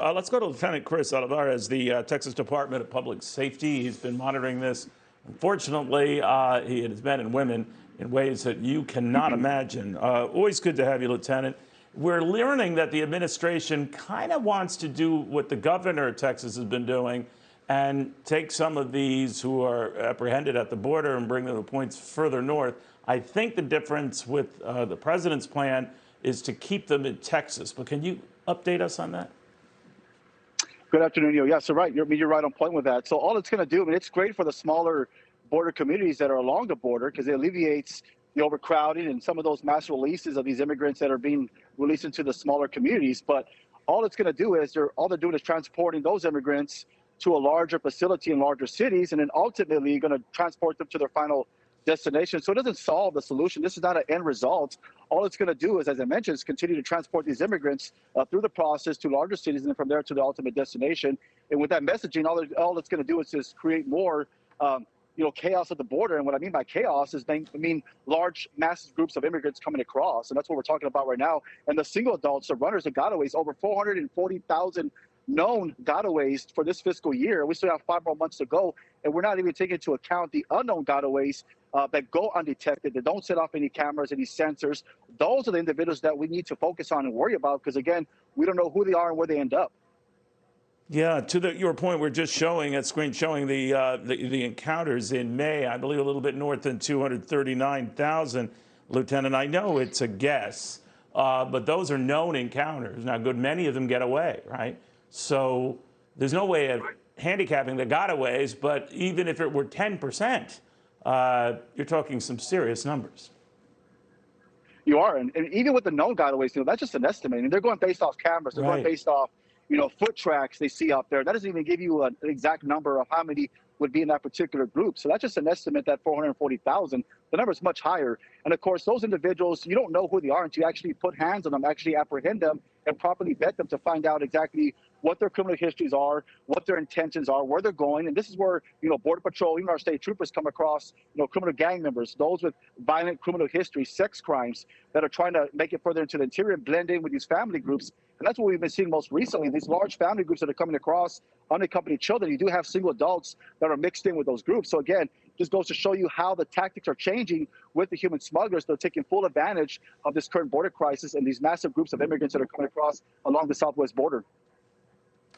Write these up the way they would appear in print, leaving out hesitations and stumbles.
Let's go to Lieutenant Chris Olivarez, the Texas Department of Public Safety. He's been monitoring this. Unfortunately, he and his men and women in ways that you cannot imagine. Always good to have you, Lieutenant. We're learning that the administration kind of wants to do what the governor of Texas has been doing and take some of these who are apprehended at the border and bring them to points further north. I think the difference with the president's plan is to keep them in Texas. But can you update us on that? Good afternoon, Neil. Yeah, so right, you're right on point with that. So all it's going to do, I mean, it's great for the smaller border communities that are along the border because it alleviates the overcrowding and some of those mass releases of these immigrants that are being released into the smaller communities. But all it's going to do is all they're doing is transporting those immigrants to a larger facility in larger cities, and then ultimately going to transport them to their final destination. So it doesn't solve the solution. This is not an end result. All it's going to do is, as I mentioned, is continue to transport these immigrants through the process to larger cities and then from there to the ultimate destination. And with that messaging, all it's going to do is just create more, chaos at the border. And what I mean by chaos is large, massive groups of immigrants coming across. And that's what we're talking about right now. And the single adults, the runners and gotaways, over 440,000 known gotaways for this fiscal year. We still have 5 more months to go, and we're not even taking into account the unknown gotaways that go undetected, that don't set off any cameras, any sensors. Those are the individuals that we need to focus on and worry about because, again, we don't know who they are and where they end up. Yeah, to your point, we're just showing at screen showing the encounters in May, I believe a little bit north than 239,000, Lieutenant. I know it's a guess, but those are known encounters. Now, a good many of them get away, right? So there's no way of handicapping the gotaways, but even if it were 10%, you're talking some serious numbers. You are, and even with the known gotaways, that's just an estimate. And they're going based off cameras. They're going based off, foot tracks they see out there. That doesn't even give you an exact number of how many would be in that particular group. So that's just an estimate that 440,000. The number is much higher. And of course, those individuals, you don't know who they are until you actually put hands on them, actually apprehend them, and properly vet them to find out exactly what their criminal histories are, what their intentions are, where they're going. And this is where, Border Patrol, even our state troopers come across, criminal gang members, those with violent criminal history, sex crimes that are trying to make it further into the interior and blend in with these family groups. And that's what we've been seeing most recently, these large family groups that are coming across, unaccompanied children. You do have single adults that are mixed in with those groups. So again, this goes to show you how the tactics are changing with the human smugglers. They're taking full advantage of this current border crisis and these massive groups of immigrants that are coming across along the southwest border.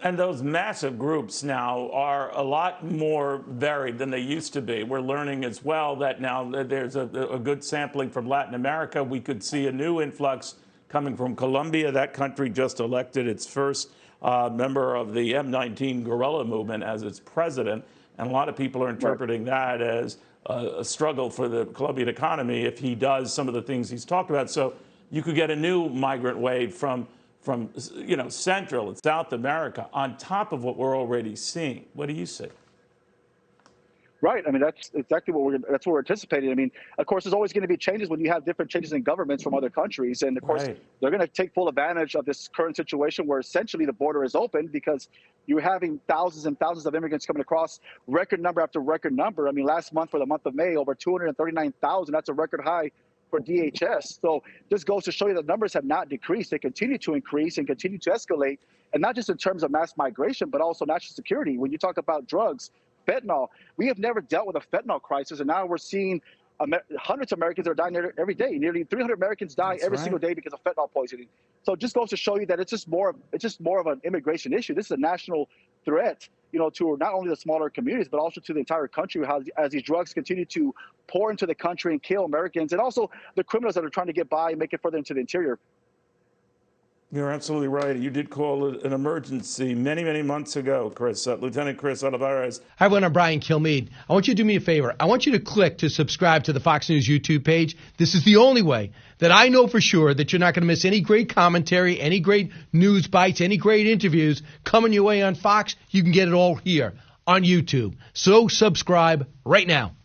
And those massive groups now are a lot more varied than they used to be. We're learning as well that now there's a good sampling from Latin America. We could see a new influx coming from Colombia. That country just elected its first member of the M19 guerrilla movement as its president. And a lot of people are interpreting that as a struggle for the Colombian economy if he does some of the things he's talked about. So you could get a new migrant wave from Central and South America on top of what we're already seeing. What do you see? Right. I mean, that's exactly what we're anticipating. I mean, of course, there's always going to be changes when you have different changes in governments from other countries. And of course, they're going to take full advantage of this current situation where essentially the border is open because you're having thousands and thousands of immigrants coming across, record number after record number. I mean, last month for the month of May, over 239,000. That's a record high for DHS. So this goes to show you that numbers have not decreased. They continue to increase and continue to escalate. And not just in terms of mass migration, but also national security. When you talk about drugs, fentanyl, we have never dealt with a fentanyl crisis. And now we're seeing hundreds of Americans are dying every day. Nearly 300 Americans die every single day because of fentanyl poisoning. So it just goes to show you that it's just more of an immigration issue. This is a national threat, to not only the smaller communities, but also to the entire country as these drugs continue to pour into the country and kill Americans, and also the criminals that are trying to get by and make it further into the interior. You're absolutely right. You did call it an emergency many, many months ago, Chris. Lieutenant Chris Olivarez. Hi, everyone. I'm Brian Kilmeade. I want you to do me a favor. I want you to click to subscribe to the Fox News YouTube page. This is the only way that I know for sure that you're not going to miss any great commentary, any great news bites, any great interviews coming your way on Fox. You can get it all here on YouTube. So subscribe right now.